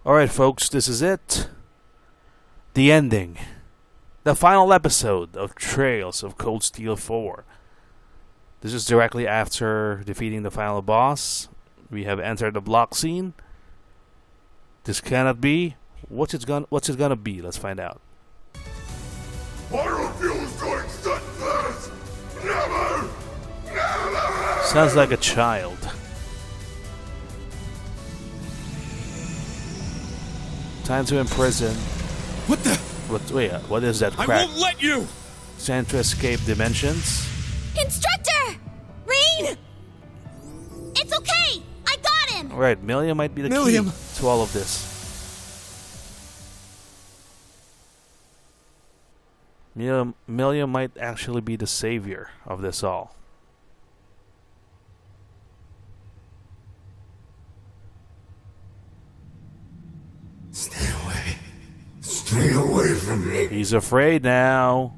Alright, folks, this is it. The ending. The final episode of Trails of Cold Steel 4. This is directly after defeating the final boss. We have entered the block scene. This cannot be. What's it gonna be? Let's find out. Biofuel's going that fast! Never! Never! Sounds like a child. Time to imprison. What the? What is that crap? I won't let you! Trying to escape dimensions? Instructor! Rain! It's okay! I got him! Alright, Milliam might be the Milliam. key to all of this. Milliam might actually be the savior of this all. Stay away. Stay away from me. He's afraid now.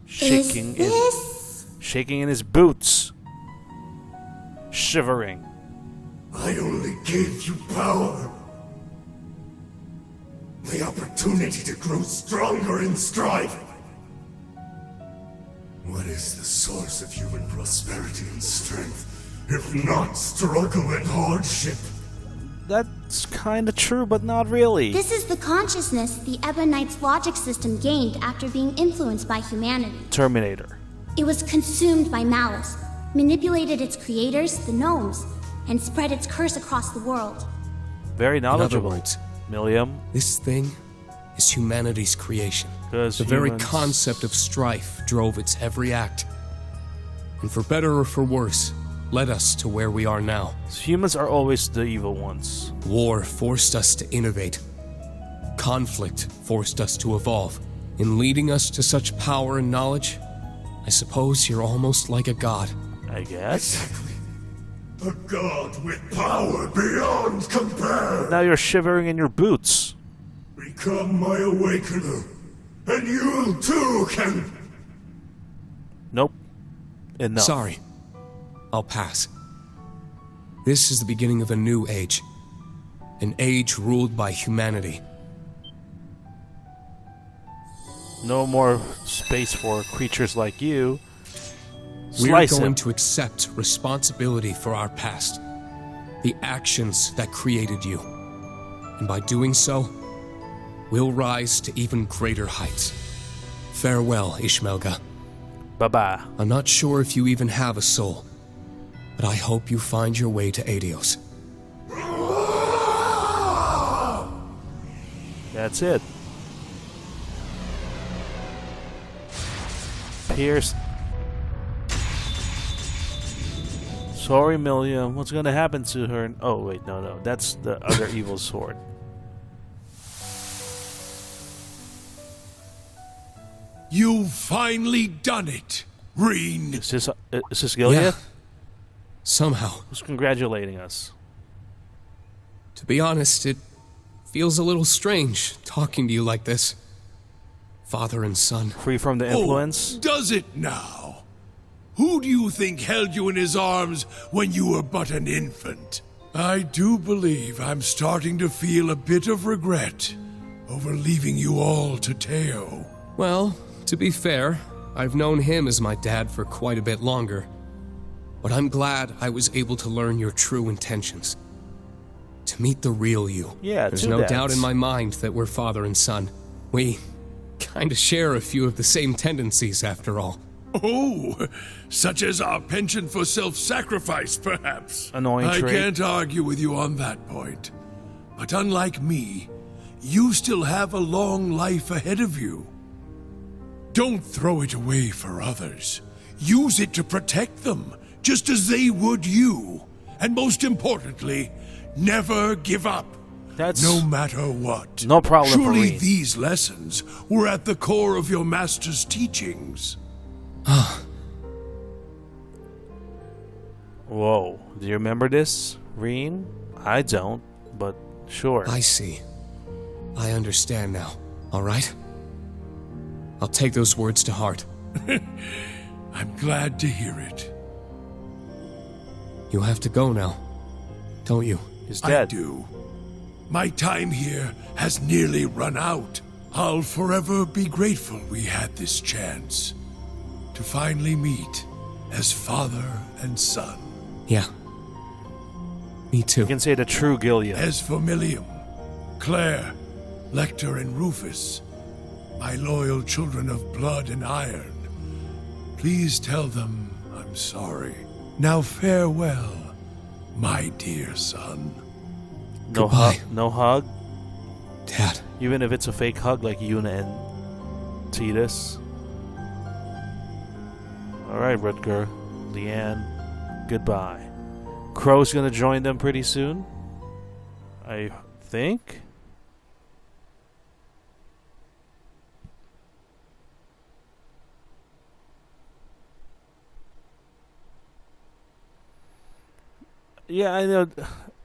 shaking in his boots. Shivering. I only gave you power. The opportunity to grow stronger in strife. What is the source of human prosperity and strength, if not struggle and hardship? That's kinda true, but not really. This is the consciousness the Ebonite's logic system gained after being influenced by humanity. Terminator. It was consumed by malice, manipulated its creators, the gnomes, and spread its curse across the world. Very In other knowledgeable. words, Milliam. this thing is humanity's creation. 'Cause The very humans- concept of strife drove its every act. And for better or for worse, led us to where we are now. Humans are always the evil ones. War forced us to innovate. Conflict forced us to evolve. In leading us to such power and knowledge, I suppose you're almost like a god. I guess. Exactly. A god with power beyond compare. Now you're shivering in your boots. Become my awakener, and you too can. Nope. Enough. Sorry. I'll pass. This is the beginning of a new age. An age ruled by humanity. No more space for creatures like you. We're Slice going him. to accept responsibility for our past. The actions that created you. And by doing so, we'll rise to even greater heights. Farewell, Ishmelga. Bye-bye. I'm not sure if you even have a soul, but I hope you find your way to Adios. That's it. Pierce. Sorry, Milliam. What's gonna happen to her? Oh, wait, no. That's the other evil sword. You've finally done it, Reen. Is this Gilead? Yeah. Somehow. Who's congratulating us? To be honest, it feels a little strange talking to you like this. Father and son. Free from the influence? Oh, does it now? Who do you think held you in his arms when you were but an infant? I do believe I'm starting to feel a bit of regret over leaving you all to Teo. Well, to be fair, I've known him as my dad for quite a bit longer. But I'm glad I was able to learn your true intentions. To meet the real you. Yeah, There's two no dads. doubt in my mind that we're father and son. We kinda share a few of the same tendencies, after all. Oh, such as our penchant for self-sacrifice, perhaps. Annoying I trait. can't argue with you on that point. But unlike me, you still have a long life ahead of you. Don't throw it away for others. Use it to protect them, just as they would you. And most importantly, never give up. That's No matter what. no problem for Surely me. these lessons were at the core of your master's teachings. Whoa. Do you remember this, Reen? I don't, but sure. I see. I understand now, alright? I'll take those words to heart. I'm glad to hear it. You have to go now, don't you? He's I dead. do. My time here has nearly run out. I'll forever be grateful we had this chance to finally meet as father and son. Yeah. Me too. You can say the true Gilead. As for Millium, Claire, Lecter, and Rufus, my loyal children of blood and iron, please tell them I'm sorry. Now farewell, my dear son. No Goodbye. hug. No hug. Dad. Even if it's a fake hug like Yuna and Titus. Alright, Rutger. Leanne. Goodbye. Crow's gonna join them pretty soon. I think. Yeah, I know.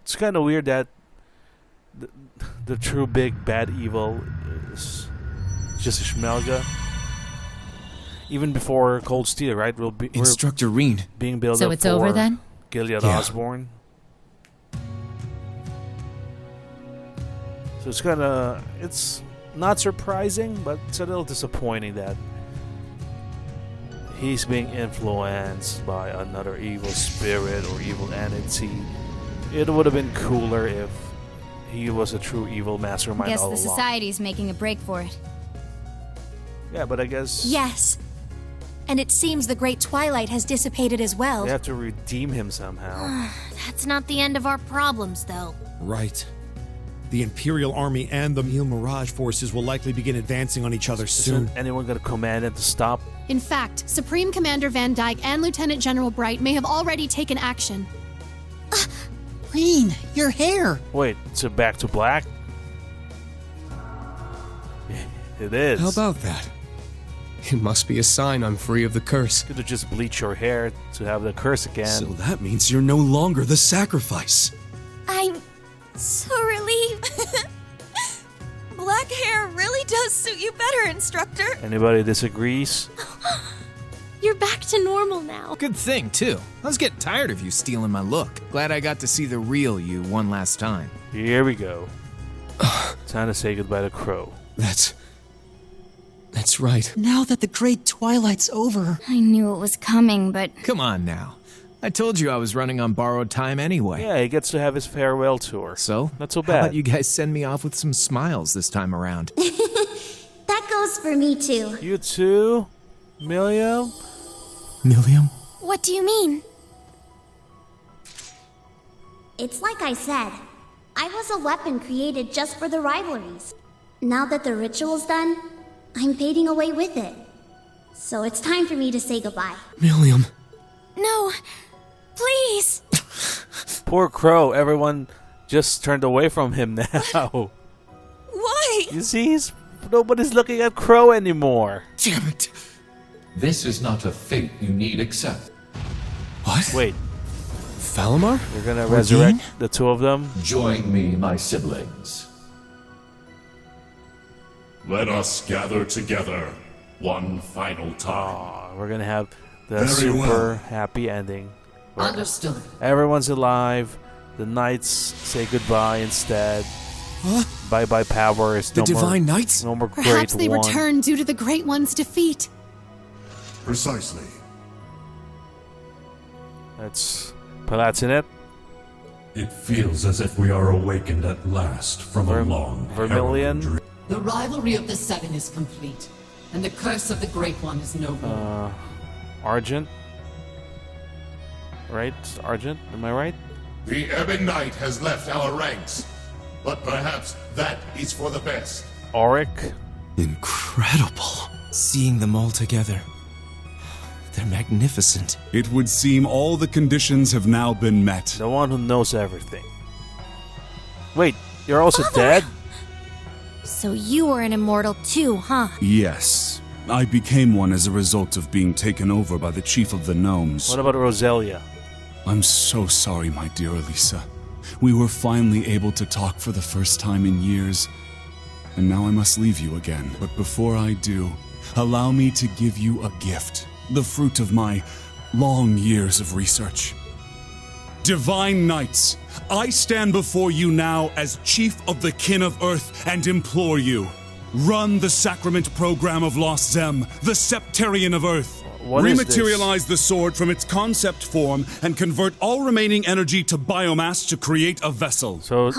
It's kind of weird that the true big bad evil is just Ishmelga. Even before Cold Steel, right? We're Instructor Reen. being built So up it's for over then? Gilead Yeah. Osborne. So it's kind of, it's not surprising, but it's a little disappointing that he's being influenced by another evil spirit or evil entity. It would have been cooler if he was a true evil mastermind Guess all the along. society's making a break for it. Yeah, but I guess Yes. And it seems the Great Twilight has dissipated as well. they have to redeem him somehow. That's not the end of our problems, though. Right. The Imperial Army and the Mil Mirage forces will likely begin advancing on each other soon. Isn't anyone going to command him to stop? In fact, Supreme Commander Van Dyke and Lieutenant General Bright may have already taken action. Reen, your hair! Wait, so back to black? It is. How about that? It must be a sign I'm free of the curse. Could have just bleach your hair to have the curse again. So that means you're no longer the sacrifice. I'm so relieved. Black hair really does suit you better, Instructor. Anybody disagrees? You're back to normal now. Good thing, too. I was getting tired of you stealing my look. Glad I got to see the real you one last time. Here we go. Time to say goodbye to Crow. That's right. Now that the Great Twilight's over. I knew it was coming, but Come on now. I told you I was running on borrowed time anyway. Yeah, he gets to have his farewell tour. So, Not so how bad. about you guys send me off with some smiles this time around? That goes for me too. You too, Milio? Millium? What do you mean? It's like I said. I was a weapon created just for the rivalries. Now that the ritual's done, I'm fading away with it. So it's time for me to say goodbye. Millium. No. Please. Poor Crow. Everyone just turned away from him now. Why? You see, nobody's looking at Crow anymore. Damn it! This is not a fate you need accept. What? Wait, Falamar? you're gonna resurrect the two of them? Join me, my siblings. Let us gather together one final time. Aw, we're gonna have the Very super well. happy ending. Where Understood. everyone's alive. The knights say goodbye instead. Huh? Bye bye powers. The no Divine more, Knights? No more Perhaps great they one. return due to the Great One's defeat. Precisely. That's Palatinate. It feels as if we are awakened at last from a long, Vermilion. harrowing dream. The rivalry of the Seven is complete, and the curse of the Great One is no more. Argent. Right? Argent? Am I right? The Ebon Knight has left our ranks, but perhaps that is for the best. Auric. Incredible. Seeing them all together. They're magnificent. It would seem all the conditions have now been met. The one who knows everything. Wait, you're also dead? So you were an immortal too, huh? Yes. I became one as a result of being taken over by the chief of the gnomes. What about Roselia? I'm so sorry, my dear Elisa. We were finally able to talk for the first time in years. And now I must leave you again. But before I do, allow me to give you a gift. The fruit of my long years of research. Divine Knights, I stand before you now as Chief of the Kin of Earth and implore you. Run the Sacrament Program of Lost Zem, the Septarian of Earth. What is this? Rematerialize the sword from its concept form and convert all remaining energy to biomass to create a vessel. So,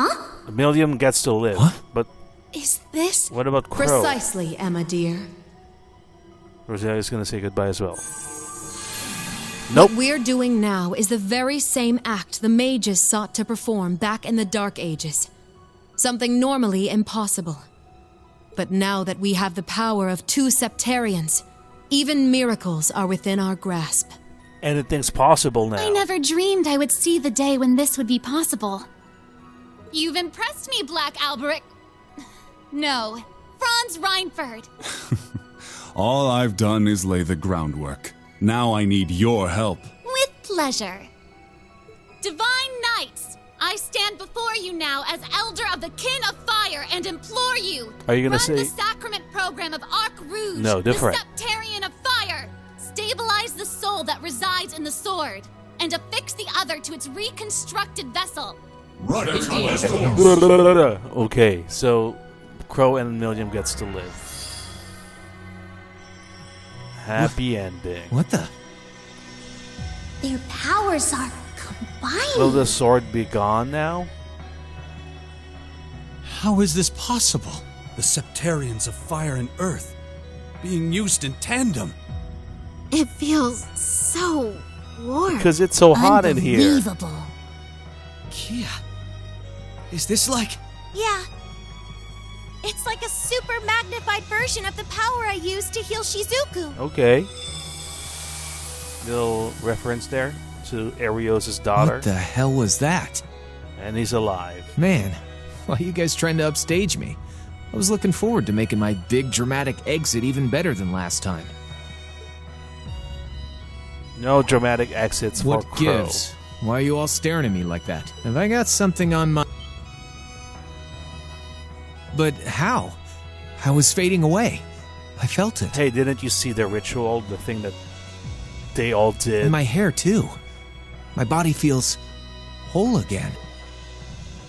Millium gets to live. But Is this... what about Crow? Precisely, Emma dear. Rosalia's gonna say goodbye as well. Nope. What we're doing now is the very same act the mages sought to perform back in the Dark Ages. Something normally impossible. But now that we have the power of 2 Septarians, even miracles are within our grasp. Anything's possible now. I never dreamed I would see the day when this would be possible. You've impressed me, Black Alberic. No, Franz Reinford. All I've done is lay the groundwork. Now I need your help. With pleasure. Divine Knights, I stand before you now as Elder of the Kin of Fire and implore you. Are you gonna run say the sacrament program of Arc Rouge, No, different. the Septarian of Fire. Stabilize the soul that resides in the sword, and affix the other to its reconstructed vessel. Right. Okay, so Crow and Millium gets to live. Happy ending. What the? Their powers are combined. Will the sword be gone now? How is this possible? The Septarians of Fire and Earth being used in tandem. It feels so warm. Because it's so hot in here. Unbelievable. Kia, is this like... Yeah. It's like a super magnified version of the power I used to heal Shizuku. Okay. Little reference there to Arios' daughter. What the hell was that? And he's alive. Man, why are you guys trying to upstage me? I was looking forward to making my big dramatic exit even better than last time. No dramatic exits What for Crow. gives? Why are you all staring at me like that? Have I got something on my... But how? How was fading away? I felt it. Hey, didn't you see the ritual? The thing that they all did? And my hair, too. My body feels whole again.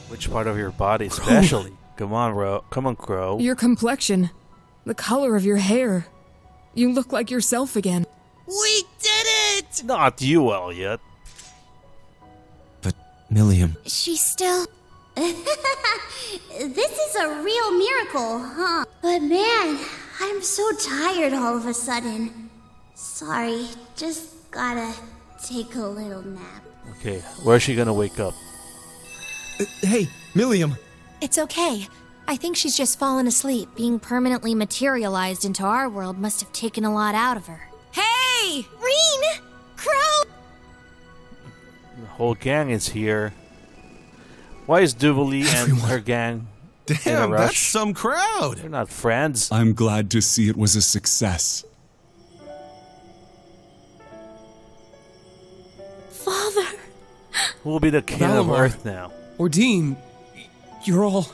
Which part of your body, especially? Come on, Crow. Your complexion, the color of your hair. You look like yourself again. We did it! Not you, Elliot. But, Millium... She's still... This is a real miracle, huh? But man, I'm so tired all of a sudden. Sorry, just gotta take a little nap. Okay, where's she gonna wake up? Hey, Millium. It's okay. I think she's just fallen asleep. Being permanently materialized into our world must have taken a lot out of her. Hey! Reen! Crow! The whole gang is here. Why is Duvalie and her gang in a Damn, rush? that's some crowd. They're not friends. I'm glad to see it was a success. Father. Who will be the king of Valimar. Earth now? Ordine, you're all...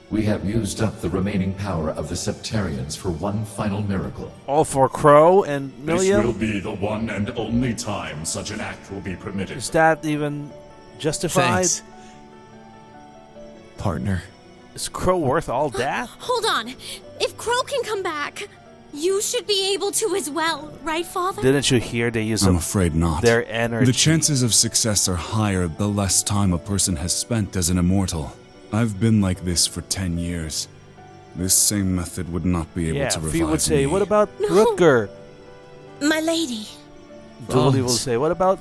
We have used up the remaining power of the Septarians for one final miracle. All for Crow and This will Millium? be the one and only time such an act will be permitted. Is that even justified? Thanks. Partner. Is Crow worth all that? Hold on. If Crow can come back, you should be able to as well, right, Father? Didn't you hear they use I'm afraid not. their energy? The chances of success are higher the less time a person has spent as an immortal. I've been like this for 10 years. This same method would not be able Yeah, to revive Fee would say, me. what about No. Rutger? My lady. Duvalie will say, what about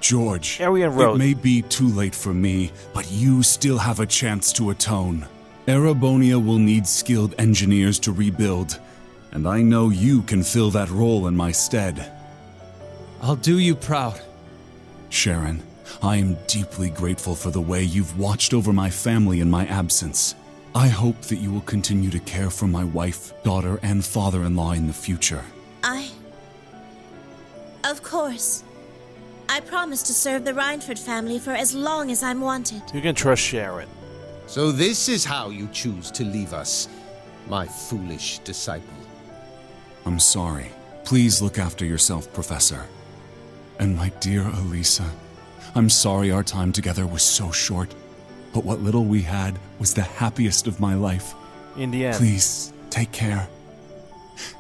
George, Arian Road? it may be too late for me, but you still have a chance to atone. Erebonia will need skilled engineers to rebuild, and I know you can fill that role in my stead. I'll do you proud. Sharon, I am deeply grateful for the way you've watched over my family in my absence. I hope that you will continue to care for my wife, daughter, and father-in-law in the future. Of course. I promise to serve the Reinford family for as long as I'm wanted. You can trust Sharon. So this is how you choose to leave us, my foolish disciple. I'm sorry. Please look after yourself, Professor. And my dear Elisa, I'm sorry our time together was so short, but what little we had was the happiest of my life. In the end. Please, take care.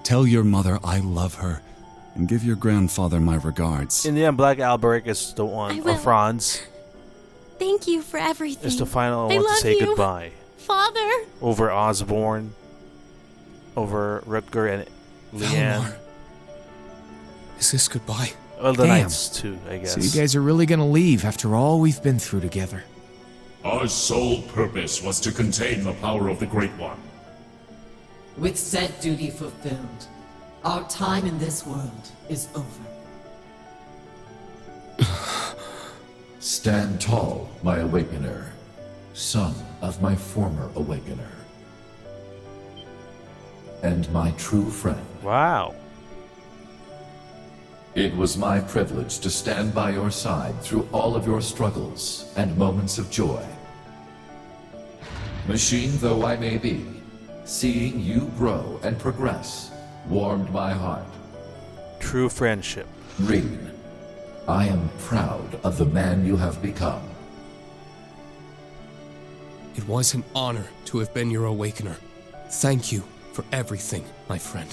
Tell your mother I love her, and give your grandfather my regards. In the end, Black Alberic is the one, or Franz, Thank you for everything. is the final I one to love say you, goodbye. Father. Over Osborne, over Rutger and Leanne. Valmar. Is this goodbye? Well, the Damn. Knights too, I guess. So you guys are really gonna leave after all we've been through together? Our sole purpose was to contain the power of the Great One. With said duty fulfilled, our time in this world is over. Stand tall, my awakener, son of my former awakener, and my true friend. Wow. It was my privilege to stand by your side through all of your struggles and moments of joy. Machine though I may be, seeing you grow and progress warmed my heart. True friendship. Reed, I am proud of the man you have become. It was an honor to have been your awakener. Thank you for everything, my friend.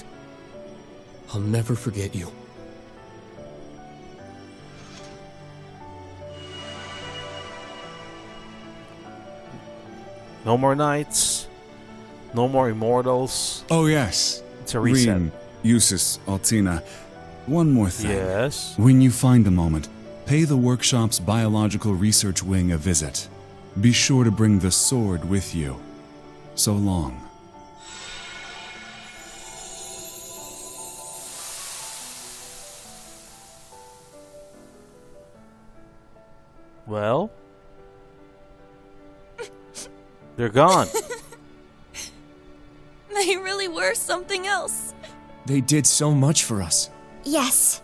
I'll never forget you. No more knights. No more immortals. Oh, yes. It's a reset. Reen, Eustace, Altina, one more thing. Yes? When you find a moment, pay the workshop's biological research wing a visit. Be sure to bring the sword with you. So long. Well? They're gone. They really were something else. They did so much for us. Yes.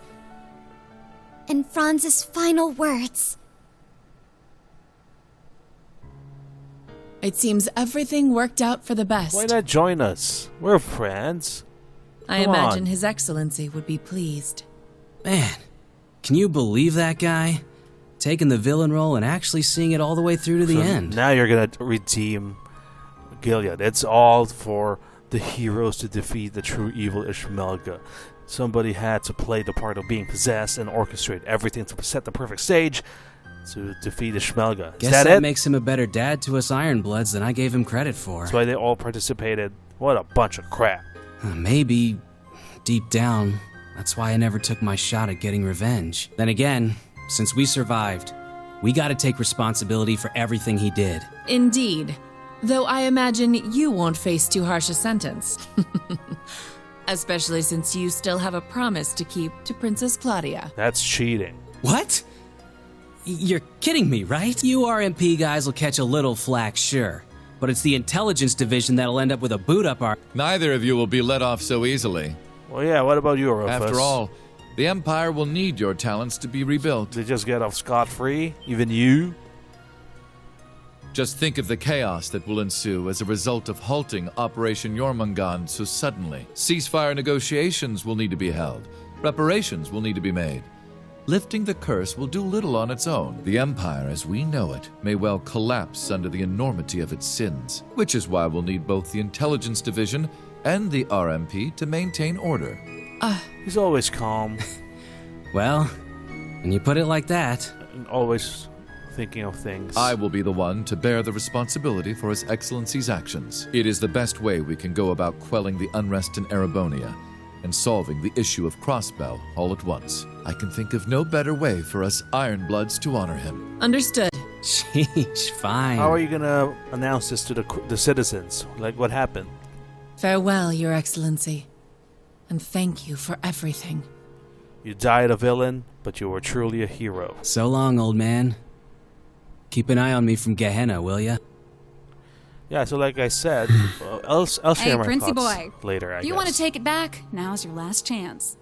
And Franz's final words. It seems everything worked out for the best. Why not join us? We're friends. I Come imagine on. His Excellency would be pleased. Man, can you believe that guy? Taking the villain role and actually seeing it all the way through to the So end. Now you're gonna redeem Gilead. It's all for the heroes to defeat the true evil Ishmelga. Somebody had to play the part of being possessed and orchestrate everything to set the perfect stage to defeat Ishmelga. Is Guess that that it? makes him a better dad to us Ironbloods than I gave him credit for. That's why they all participated. What a bunch of crap. Maybe, deep down, that's why I never took my shot at getting revenge. Then again, since we survived, we gotta take responsibility for everything he did. Indeed. Though I imagine you won't face too harsh a sentence. Especially since you still have a promise to keep to Princess Claudia. That's cheating. What? You're kidding me, right? You RMP guys will catch a little flack, sure. But it's the intelligence division that'll end up with a boot up our... Neither of you will be let off so easily. Well, yeah, what about you, Rufus? After all, the Empire will need your talents to be rebuilt. They just get off scot-free? Even you? Just think of the chaos that will ensue as a result of halting Operation Jormungand so suddenly. Ceasefire negotiations will need to be held. Reparations will need to be made. Lifting the curse will do little on its own. The Empire, as we know it, may well collapse under the enormity of its sins, which is why we'll need both the Intelligence Division and the RMP to maintain order. He's always calm. Well, when you put it like that... And always thinking of things. I will be the one to bear the responsibility for His Excellency's actions. It is the best way we can go about quelling the unrest in Erebonia and solving the issue of Crossbell all at once. I can think of no better way for us Ironbloods to honor him. Understood. Sheesh, fine. How are you gonna announce this to the citizens? Like, what happened? Farewell, Your Excellency. And thank you for everything. You died a villain, but you were truly a hero. So long, old man. Keep an eye on me from Gehenna, will ya? Yeah, so like I said, I'll share Hey, my Princey thoughts boy. later, I If you guess. want to take it back, now's your last chance.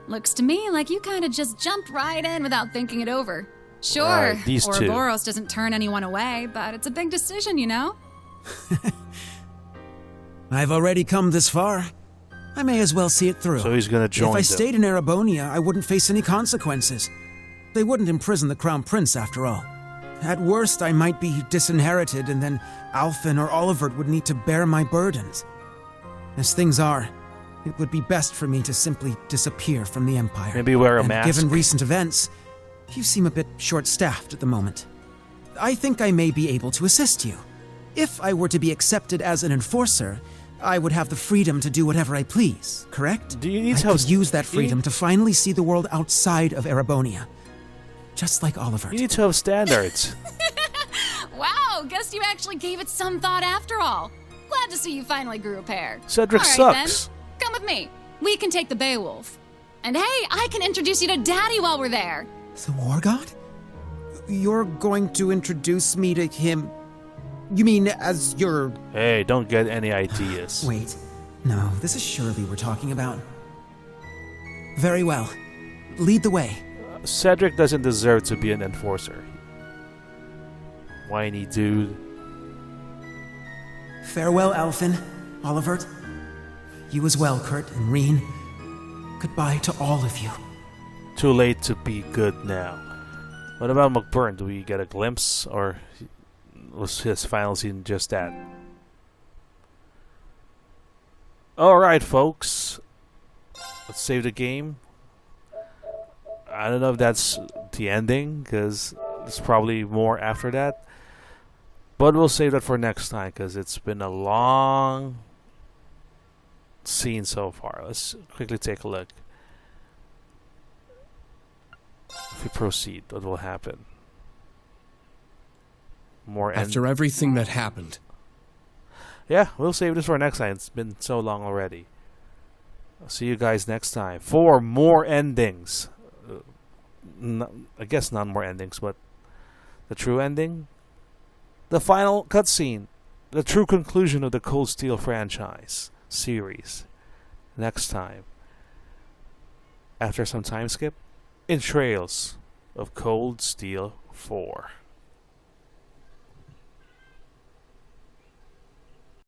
Looks to me like you kind of just jumped right in without thinking it over. Sure, Right, these two. Ouroboros doesn't turn anyone away, but it's a big decision, you know? I've already come this far. I may as well see it through. So he's gonna join If I them. stayed in Erebonia, I wouldn't face any consequences. They wouldn't imprison the Crown Prince, after all. At worst, I might be disinherited, and then Alphen or Olivert would need to bear my burdens. As things are, it would be best for me to simply disappear from the Empire. Maybe wear a And mask. given recent events, you seem a bit short-staffed at the moment. I think I may be able to assist you. If I were to be accepted as an enforcer, I would have the freedom to do whatever I please, correct? Do you need I to could use that freedom to finally see the world outside of Erebonia. Just like Oliver. You need to have standards. Wow, guess you actually gave it some thought after all. Glad to see you finally grew a pair. Cedric All right, sucks. Then. Come with me. We can take the Beowulf. And hey, I can introduce you to Daddy while we're there. The War God? You're going to introduce me to him? You mean as your... Hey, don't get any ideas. Wait. No, this is Shirley we're talking about. Very well. Lead the way. Cedric doesn't deserve to be an enforcer. Whiny dude. Farewell, Alphen, Olivert. You as well, Kurt and Reen. Goodbye to all of you. Too late to be good now. What about McBurn? Do we get a glimpse, or was his final scene just that? Alright, folks. Let's save the game. I don't know if that's the ending, because there's probably more after that. But we'll save that for next time, because it's been a long scene so far. Let's quickly take a look. If we proceed, what will happen? More After everything that happened. Yeah, we'll save this for next time. It's been so long already. I'll see you guys next time for more endings. I guess not more endings, but the true ending? The final cutscene. The true conclusion of the Cold Steel franchise series. Next time. After some time skip, in Trails of Cold Steel 4.